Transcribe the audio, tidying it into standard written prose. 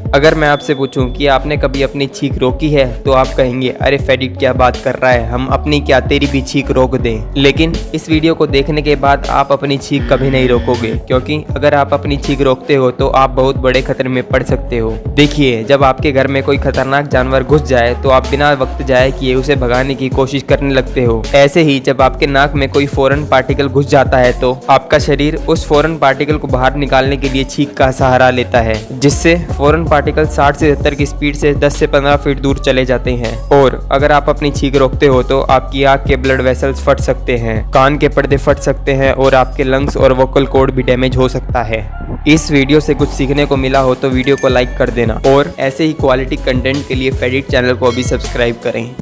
अगर मैं आपसे पूछूं कि आपने कभी अपनी छींक रोकी है तो आप कहेंगे अरे फेडिट क्या बात कर रहा है, हम अपनी क्या तेरी भी छींक रोक दें। लेकिन इस वीडियो को देखने के बाद आप अपनी छींक कभी नहीं रोकोगे, क्योंकि अगर आप अपनी छींक रोकते हो तो आप बहुत बड़े खतरे में पड़ सकते हो। देखिए, जब आपके घर में कोई खतरनाक जानवर घुस जाए तो आप बिना वक्त जाए किए उसे भगाने की कोशिश करने लगते हो। ऐसे ही जब आपके नाक में कोई फॉरेन पार्टिकल घुस जाता है तो आपका शरीर उस फॉरेन पार्टिकल को बाहर निकालने के लिए छींक का सहारा लेता है, जिससे फॉरेन पार्टिकल 60 से 70 की स्पीड से 10 से 15 फीट दूर चले जाते हैं। और अगर आप अपनी छींक रोकते हो तो आपकी आंख के ब्लड वेसल्स फट सकते हैं, कान के पर्दे फट सकते हैं और आपके लंग्स और वोकल कॉर्ड भी डैमेज हो सकता है। इस वीडियो से कुछ सीखने को मिला हो तो वीडियो को लाइक कर देना और ऐसे ही क्वालिटी कंटेंट के लिए फेडिट चैनल को अभी सब्सक्राइब करें।